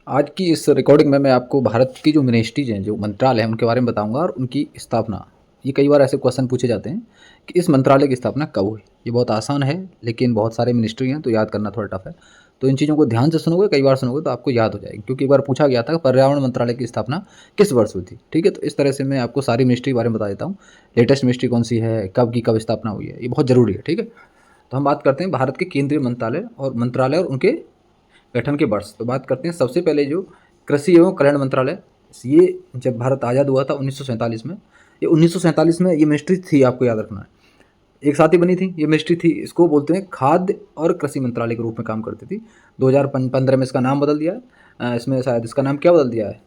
आज की इस रिकॉर्डिंग में मैं आपको भारत की जो मिनिस्ट्रीज हैं, जो मंत्रालय हैं, उनके बारे में बताऊंगा और उनकी स्थापना। ये कई बार ऐसे क्वेश्चन पूछे जाते हैं कि इस मंत्रालय की स्थापना कब हुई। ये बहुत आसान है, लेकिन बहुत सारे मिनिस्ट्री हैं तो याद करना थोड़ा टफ है। तो इन चीज़ों को ध्यान से सुनोगे, कई बार सुनोगे तो आपको याद हो जाएगी, क्योंकि एक बार पूछा गया था कि पर्यावरण मंत्रालय की स्थापना किस वर्ष हुई थी। ठीक है, तो इस तरह से मैं आपको सारी मिनिस्ट्री के बारे में बता देता हूँ। लेटेस्ट मिनिस्ट्री कौन सी है, कब की कब स्थापना हुई है, ये बहुत ज़रूरी है। ठीक है, तो हम बात करते हैं भारत के केंद्रीय मंत्रालय और उनके गठन के वर्ष। तो बात करते हैं सबसे पहले जो कृषि एवं कल्याण मंत्रालय, ये जब भारत आज़ाद हुआ था 1947 में, ये 1947 में ये मिनिस्ट्री थी, आपको याद रखना है। एक साथ ही बनी थी ये मिनिस्ट्री थी। इसको बोलते हैं खाद्य और कृषि मंत्रालय के रूप में काम करती थी। 2015 में इसका नाम बदल दिया है। इसमें शायद इसका नाम क्या बदल दिया है,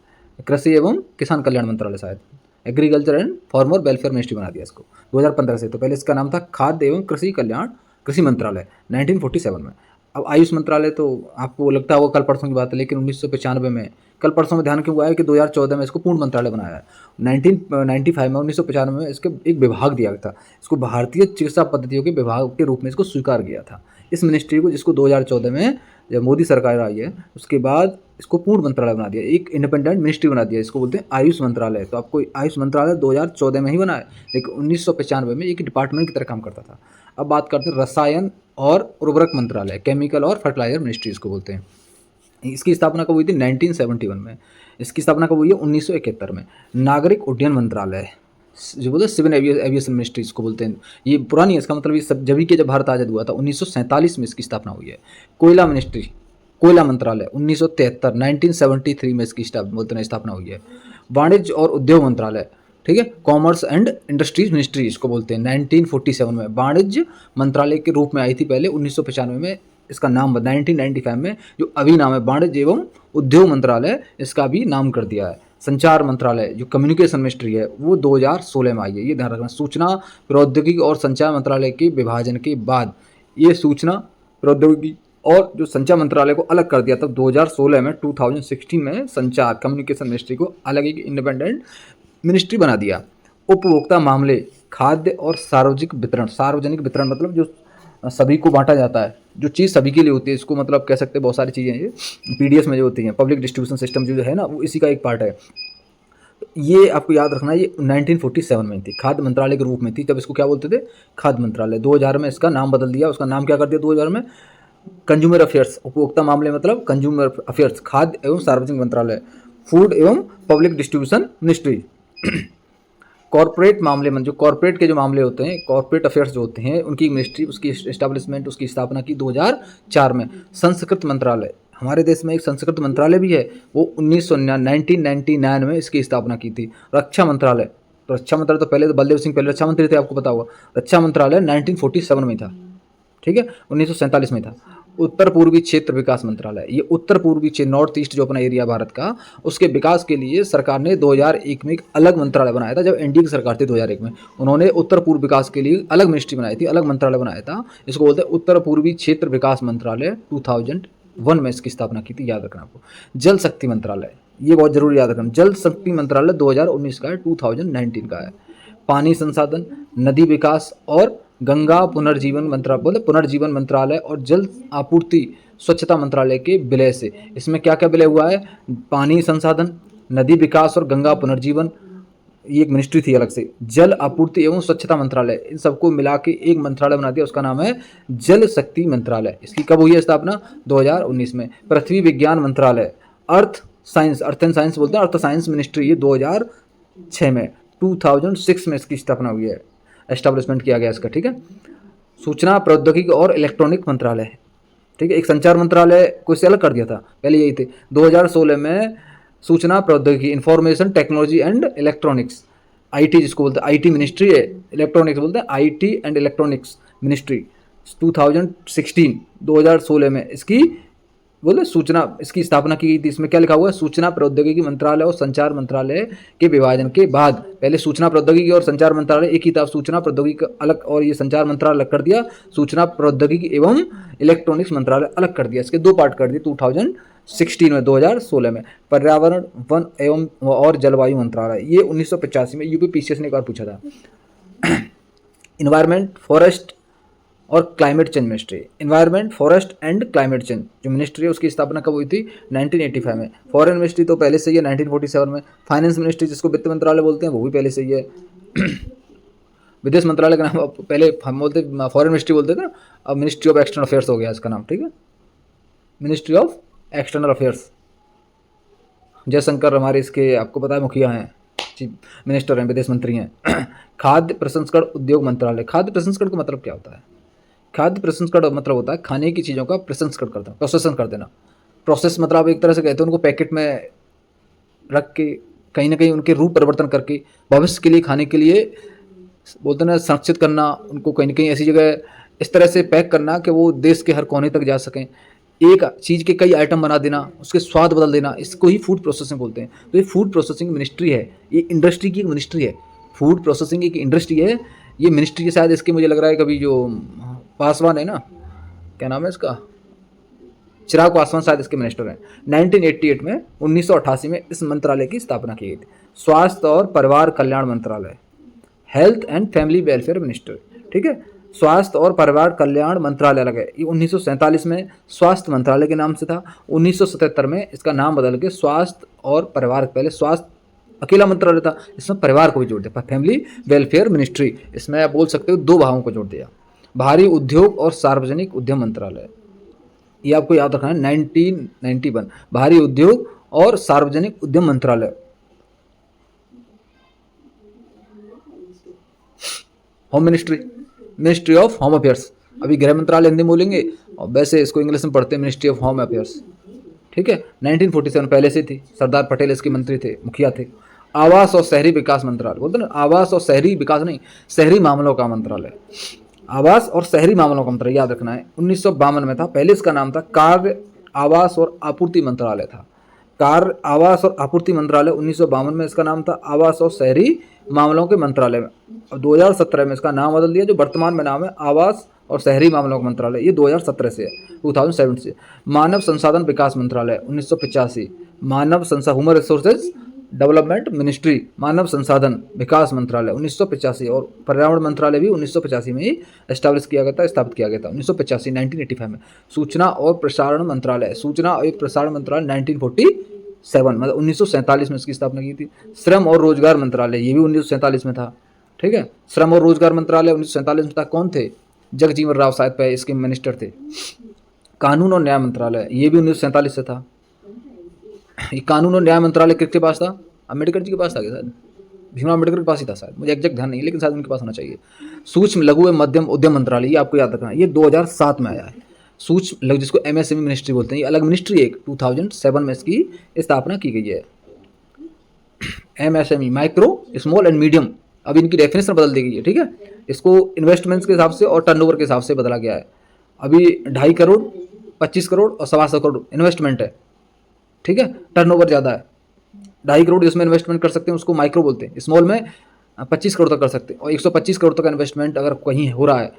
कृषि एवं किसान कल्याण मंत्रालय, शायद agriculture and farmer welfare ministry बना दिया इसको 2015 से। तो पहले इसका नाम था खाद्य एवं कृषि मंत्रालय 1947 में। अब आयुष मंत्रालय, तो आपको लगता है वो कल परसों की बात है, लेकिन 1995 में, कल परसों में ध्यान क्यों आया कि 2014 में इसको पूर्ण मंत्रालय बनाया है। 1995 में 1995 में इसके एक विभाग दिया गया था। इसको भारतीय चिकित्सा पद्धतियों के विभाग के रूप में इसको स्वीकार किया था, इस मिनिस्ट्री को, जिसको 2014 में जब मोदी सरकार आई है उसके बाद इसको पूर्ण मंत्रालय बना दिया, एक इंडिपेंडेंट मिनिस्ट्री बना दिया। इसको बोलते हैं आयुष मंत्रालय। तो आपको आयुष मंत्रालय 2014 में ही बना है, लेकिन 1995 में एक डिपार्टमेंट की तरह काम करता था। अब बात करते हैं रसायन और उर्वरक मंत्रालय, केमिकल और फर्टिलाइजर मिनिस्ट्री इसको बोलते हैं। इसकी स्थापना कब हुई थी, 1971 में। इसकी स्थापना कब हुई है, 1971 में। नागरिक उड्डयन मंत्रालय, जो बोलते हैं सिविल एविएशन मिनिस्ट्री इसको बोलते हैं, ये पुरानी है। इसका मतलब ये सब जब के जब भारत आज़ाद हुआ था 1947 में इसकी स्थापना हुई है। कोयला मिनिस्ट्री, कोयला मंत्रालय 1973 1973 में इसकी स्थापना हुई है। वाणिज्य और उद्योग मंत्रालय, ठीक है, कॉमर्स एंड इंडस्ट्रीज मिनिस्ट्री इसको बोलते हैं, 1947 में वाणिज्य मंत्रालय के रूप में आई थी पहले। 1995 में इसका नाम 1995 में जो अभी नाम है वाणिज्य एवं उद्योग मंत्रालय, इसका भी नाम कर दिया है। संचार मंत्रालय जो कम्युनिकेशन मिनिस्ट्री है वो 2016 में आई है, ये ध्यान रखना। सूचना प्रौद्योगिकी और संचार मंत्रालय के विभाजन के बाद ये सूचना प्रौद्योगिकी और जो संचार मंत्रालय को अलग कर दिया, तब 2016 में 2016 में संचार कम्युनिकेशन मिनिस्ट्री को अलग एक इंडिपेंडेंट मिनिस्ट्री बना दिया। उपभोक्ता मामले, खाद्य और सार्वजनिक वितरण मतलब जो सभी को बांटा जाता है, जो चीज़ सभी के लिए होती है, इसको मतलब कह सकते हैं बहुत सारी चीज़ें ये पीडीएस में जो होती हैं, पब्लिक डिस्ट्रीब्यूशन सिस्टम जो है ना, वो इसी का एक पार्ट है। ये आपको याद रखना, ये 1947 में थी, खाद्य मंत्रालय के रूप में थी, तब इसको क्या बोलते थे, खाद्य मंत्रालय। 2000 में इसका नाम बदल दिया, उसका नाम क्या कर दिया 2000 में, कंज्यूमर अफेयर्स, उपभोक्ता मामले मतलब कंज्यूमर अफेयर्स, खाद्य एवं सार्वजनिक मंत्रालय, फूड एवं पब्लिक डिस्ट्रीब्यूशन मिनिस्ट्री। कॉर्पोरेट मामले में, जो कॉर्पोरेट के जो मामले होते हैं, कॉर्पोरेट अफेयर्स जो होते हैं, उनकी मिनिस्ट्री, उसकी एस्टैब्लिशमेंट, उसकी स्थापना की 2004 में। संस्कृत मंत्रालय, हमारे देश में एक संस्कृत मंत्रालय भी है, वो 1999 में इसकी स्थापना की थी। रक्षा मंत्रालय, तो रक्षा मंत्रालय तो पहले तो बलदेव सिंह पहले रक्षा मंत्री थे, आपको पता होगा। रक्षा मंत्रालय 1947 में था, ठीक है, 1947 में था। उत्तर पूर्वी क्षेत्र विकास मंत्रालय, ये उत्तर पूर्वी क्षेत्र, नॉर्थ ईस्ट जो अपना एरिया भारत का, उसके विकास के लिए सरकार ने 2001 में एक अलग मंत्रालय बनाया था। जब एनडीए की सरकार थी 2001 में, उन्होंने उत्तर पूर्व विकास के लिए अलग मिनिस्ट्री बनाई थी, अलग मंत्रालय बनाया था। इसको बोलते हैं उत्तर पूर्वी क्षेत्र विकास मंत्रालय। 2001 में इसकी स्थापना की थी, याद रखना आपको। जल शक्ति मंत्रालय, ये बहुत जरूरी याद रखना, जल शक्ति मंत्रालय 2019 का है, 2019 का है। पानी संसाधन, नदी विकास और गंगा पुनर्जीवन मंत्रालय और जल आपूर्ति स्वच्छता मंत्रालय के विलय से, इसमें क्या क्या विलय हुआ है, पानी संसाधन, नदी विकास और गंगा पुनर्जीवन, ये एक मिनिस्ट्री थी अलग से। जल आपूर्ति एवं स्वच्छता मंत्रालय, इन सबको मिला के एक मंत्रालय बना दिया, उसका नाम है जल शक्ति मंत्रालय। इसकी कब हुई है स्थापना, 2019 में। पृथ्वी विज्ञान मंत्रालय, अर्थ एंड साइंस बोलते हैं, अर्थ साइंस मिनिस्ट्री, ये 2006 में, 2006 में इसकी स्थापना हुई है, एस्टैब्लिशमेंट किया गया इसका, ठीक है। सूचना प्रौद्योगिकी और इलेक्ट्रॉनिक मंत्रालय, ठीक है, एक संचार मंत्रालय को इससे अलग कर दिया था, पहले यही थे। 2016 में सूचना प्रौद्योगिकी, information technology and electronics, IT जिसको बोलते हैं, आईटी मिनिस्ट्री है, इलेक्ट्रॉनिक्स बोलते हैं, आईटी एंड इलेक्ट्रॉनिक्स मिनिस्ट्री। 2016 में इसकी बोले सूचना, इसकी स्थापना की गई थी। इसमें क्या लिखा हुआ है, सूचना प्रौद्योगिकी मंत्रालय और संचार मंत्रालय के विभाजन के बाद, पहले सूचना प्रौद्योगिकी और संचार मंत्रालय एक ही था, सूचना प्रौद्योगिकी अलग और ये संचार मंत्रालय अलग कर दिया, सूचना प्रौद्योगिकी एवं इलेक्ट्रॉनिक्स मंत्रालय अलग कर दिया, इसके दो पार्ट कर दिए 2016 में। 2016 में पर्यावरण, वन एवं और जलवायु मंत्रालय, ये 1985 में यूपीपीसीएस ने एक बार पूछा था। इन्वायरमेंट, फॉरेस्ट और climate change ministry, environment forest and climate change जो मिनिस्ट्री है उसकी स्थापना कब हुई थी 1985 में। फॉरेन मिनिस्ट्री तो पहले से ही है 1947 में। फाइनेंस मिनिस्ट्री जिसको वित्त मंत्रालय बोलते हैं वो भी पहले से ही है। विदेश मंत्रालय का नाम अब पहले हम बोलते फॉरेन मिनिस्ट्री बोलते थे ना, अब मिनिस्ट्री ऑफ एक्सटर्नल अफेयर्स हो गया इसका नाम, ठीक है, ministry of external affairs. Jaishankar हमारे इसके आपको पता है मुखिया हैं, चीफ मिनिस्टर हैं, विदेश मंत्री हैं। खाद्य प्रसंस्करण उद्योग मंत्रालय, खाद्य प्रसंस्करण का मतलब क्या होता है? खाद्य प्रसंस्करण मतलब होता है खाने की चीज़ों का प्रसंस्करण करना, प्रोसेसन कर देना। प्रोसेस मतलब आप एक तरह से कहते हैं उनको पैकेट में रख के कहीं ना कहीं उनके रूप परिवर्तन करके भविष्य के लिए खाने के लिए बोलते हैं ना संरक्षित करना, उनको कहीं ना कहीं ऐसी जगह इस तरह से पैक करना कि वो देश के हर कोने तक जा सकें। एक चीज़ के कई आइटम बना देना, उसके स्वाद बदल देना, इसको ही फूड प्रोसेसिंग बोलते हैं। तो ये फूड प्रोसेसिंग मिनिस्ट्री है, ये इंडस्ट्री की एक मिनिस्ट्री है। फूड प्रोसेसिंग एक इंडस्ट्री है, ये मिनिस्ट्री है। शायद इसके मुझे लग रहा है कभी जो पासवान है ना, क्या नाम है इसका, चिराग पासवान शायद इसके मिनिस्टर हैं। 1988 में 1988 में इस मंत्रालय की स्थापना की गई थी। स्वास्थ्य और परिवार कल्याण मंत्रालय, health and family welfare minister, ठीक है। स्वास्थ्य और परिवार कल्याण मंत्रालय अलग है, ये 1947 में स्वास्थ्य मंत्रालय के नाम से था। 1977 में इसका नाम बदल के स्वास्थ्य और परिवार, पहले स्वास्थ्य अकेला मंत्रालय था, इसमें परिवार को भी जोड़ दिया, फैमिली वेलफेयर मिनिस्ट्री। इसमें आप बोल सकते हो दो भागों को जोड़ दिया। भारी उद्योग और सार्वजनिक उद्यम मंत्रालय, ये आपको याद रखना है 1991, भारी उद्योग और सार्वजनिक उद्यम मंत्रालय। Home ministry, ministry of home affairs, अभी गृह मंत्रालय हिंदी बोलेंगे और वैसे इसको इंग्लिश में पढ़ते हैं मिनिस्ट्री ऑफ होम अफेयर्स, ठीक है। 1947 पहले से थी, सरदार पटेल इसके मंत्री थे, मुखिया थे। आवास और शहरी विकास मंत्रालय, बोलते ना आवास और शहरी विकास नहीं, शहरी मामलों का मंत्रालय, आवास और शहरी मामलों का मंत्रालय याद रखना है। 1952 में था, पहले इसका नाम था कार्य आवास और आपूर्ति मंत्रालय था। कार्य आवास और आपूर्ति मंत्रालय 1952 में इसका नाम था आवास और शहरी मामलों के मंत्रालय में। अब 2017 में इसका नाम बदल दिया, जो वर्तमान में नाम है आवास और शहरी मामलों का मंत्रालय, ये 2017 से है, 2007 से। मानव संसाधन विकास मंत्रालय 1985, मानव संसाधन ह्यूमन रिसोर्सेज डेवलपमेंट मिनिस्ट्री, मानव संसाधन विकास मंत्रालय 1985, और पर्यावरण मंत्रालय भी 1985 में ही एस्टैब्लिश किया गया था, स्थापित किया गया था 1985 1985 में। सूचना और प्रसारण मंत्रालय, सूचना और प्रसारण मंत्रालय 1947 मतलब 1947 में इसकी स्थापना की थी। श्रम और रोजगार मंत्रालय, ये भी 1947 में था, ठीक है। श्रम और रोजगार मंत्रालय 1947 में था, कौन थे? जगजीवन राव शायद पे इसके मिनिस्टर थे। कानून और न्याय मंत्रालय, ये भी 1947 से था। ये कानून और न्याय मंत्रालय किसके पास था? अम्बेडकर जी के पास था क्या? शायद भीमराव अम्बेडकर के पास ही था शायद, मुझे एग्जैक्ट ध्यान नहीं, लेकिन शायद उनके पास होना चाहिए। सूक्ष्म लघु एवं मध्यम उद्यम मंत्रालय, ये आपको याद रखना है, ये 2007 में आया है। सूक्ष्म लघु, जिसको एमएसएमई मिनिस्ट्री बोलते हैं, ये अलग मिनिस्ट्री है, 2007 में इसकी स्थापना की गई है। MSME, micro small and medium, अब इनकी डेफिनेशन बदल दी गई है, ठीक है। इसको इन्वेस्टमेंट्स के हिसाब से और टर्नओवर के हिसाब से बदला गया है। अभी 2.5 करोड़, 25 करोड़ और 125 करोड़ इन्वेस्टमेंट है, ठीक है। टर्नओवर ज़्यादा है, 2.5 करोड़ जिसमें इन्वेस्टमेंट कर सकते हैं उसको माइक्रो बोलते हैं। स्मॉल में 25 करोड़ तक कर सकते हैं, और 125 करोड़ तक का इन्वेस्टमेंट अगर कहीं हो रहा है,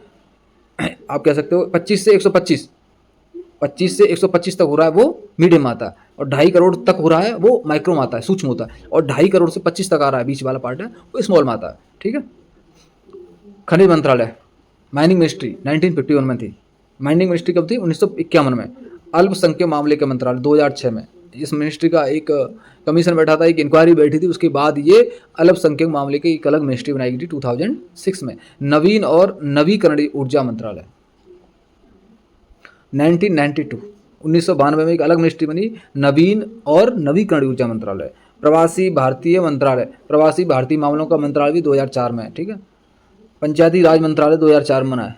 आप कह सकते हो 25 से 125, 25 से 125 तक हो रहा है वो मीडियम आता है, और 2.5 करोड़ तक हो रहा है वो माइक्रो में आता है, सूक्ष्म होता है, और 2.5 करोड़ से 25 तक आ रहा है बीच वाला पार्ट है वो स्मॉल में आता है, ठीक है। खनिज मंत्रालय, माइनिंग मिनिस्ट्री 1951 में थी। माइनिंग मिनिस्ट्री कब थी? 1951 में। अल्पसंख्यक मामले के मंत्रालय 2006 में, इस मिनिस्ट्री का एक कमीशन बैठा था, एक इंक्वायरी बैठी थी, उसके बाद ये अल्पसंख्यक मामले की एक अलग मिनिस्ट्री बनाई गई थी 2006 में। नवीन और नवीकरणीय ऊर्जा मंत्रालय 1992, 1992 में एक अलग मिनिस्ट्री बनी, नवीन और नवीकरणीय ऊर्जा मंत्रालय। प्रवासी भारतीय मंत्रालय, प्रवासी भारतीय मामलों का मंत्रालय भी 2004 में है, ठीक है। पंचायती राज मंत्रालय 2004 में बना है,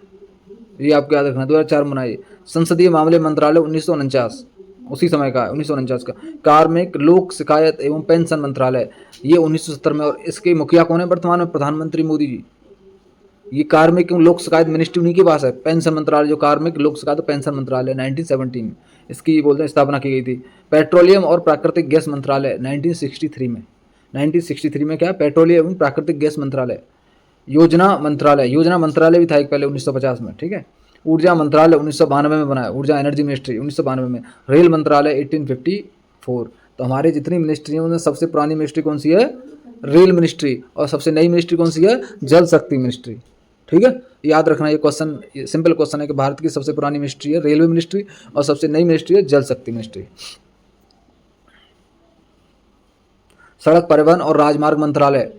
ये आपको याद रखना, 2004 में बना है। संसदीय मामले मंत्रालय 1949, उसी समय का है, 1949 का। कार्मिक लोक शिकायत एवं पेंशन मंत्रालय, ये 1970 में, और इसके मुखिया कौन है वर्तमान में? प्रधानमंत्री मोदी जी। ये कार्मिक एवं लोक शिकायत मिनिस्ट्री उन्हीं के पास है। पेंशन मंत्रालय, जो कार्मिक लोक शिकायत पेंशन मंत्रालय 1917 में इसकी बोलते हैं स्थापना की गई थी। पेट्रोलियम और प्राकृतिक गैस मंत्रालय 1963 में, 1963 में क्या? पेट्रोलियम एवं प्राकृतिक गैस मंत्रालय। योजना मंत्रालय, योजना मंत्रालय भी था एक पहले 1950 में, ठीक है। ऊर्जा मंत्रालय 1992 में बना है, ऊर्जा एनर्जी मिनिस्ट्री 1992 में। रेल मंत्रालय 1854। तो हमारे जितनी मिनिस्ट्री हैं उनमें सबसे पुरानी मिनिस्ट्री कौन सी है? Rail ministry. और सबसे नई मिनिस्ट्री कौन सी है? जल शक्ति मिनिस्ट्री, ठीक है, याद रखना ये क्वेश्चन, सिंपल क्वेश्चन है कि भारत की सबसे पुरानी मिनिस्ट्री है रेलवे मिनिस्ट्री और सबसे नई मिनिस्ट्री है जल शक्ति मिनिस्ट्री। सड़क परिवहन और राजमार्ग मंत्रालय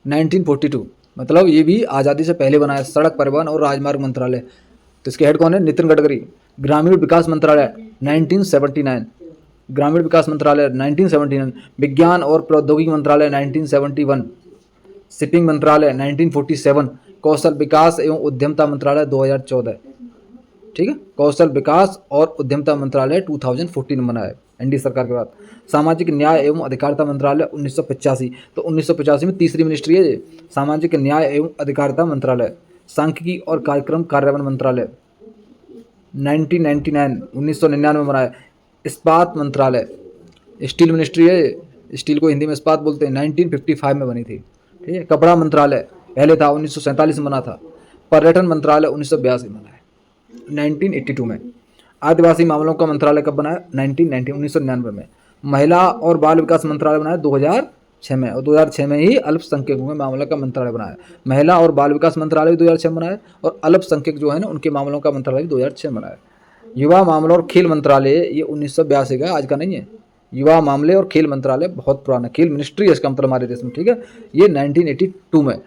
1942 मतलब ये भी आज़ादी से पहले बना है, सड़क परिवहन और राजमार्ग मंत्रालय। तो इसके हेड कौन है? नितिन गडकरी। ग्रामीण विकास मंत्रालय 1979, ग्रामीण विकास मंत्रालय 1979। विज्ञान और प्रौद्योगिकी मंत्रालय 1971। शिपिंग मंत्रालय 1947। कौशल विकास एवं उद्यमता मंत्रालय 2014। ठीक है, कौशल विकास और उद्यमता मंत्रालय 2014 में बना है एनडीए सरकार के बाद। सामाजिक न्याय एवं अधिकारिता मंत्रालय 1985। तो 1985 में तीसरी मिनिस्ट्री है ये, सामाजिक न्याय एवं अधिकारिता मंत्रालय। सांख्यिकी और कार्यक्रम कार्यान्वयन मंत्रालय 1999 में बना है। इस्पात मंत्रालय, स्टील मिनिस्ट्री है, स्टील को हिंदी में इस्पात बोलते हैं, 1955 में बनी थी। ठीक है, कपड़ा मंत्रालय पहले था, 1947 में बना था। पर्यटन मंत्रालय 1982 में बना है, 1982 में। आदिवासी मामलों का मंत्रालय कब बना है? 1999 में। महिला और बाल विकास मंत्रालय बना है 2006 में, और 2006 में ही अल्पसंख्यकों के मामलों का मंत्रालय बना है। महिला और बाल विकास मंत्रालय भी 2006 में बना है, और अल्पसंख्यक जो है ना उनके मामलों का मंत्रालय भी 2006 में बना है। युवा मामलों और खेल मंत्रालय ये 1982 का, आज का नहीं है। युवा मामले और खेल मंत्रालय बहुत पुराना, खेल मिनिस्ट्री है इसका मतलब हमारे देश में। ठीक है, ये 1982 में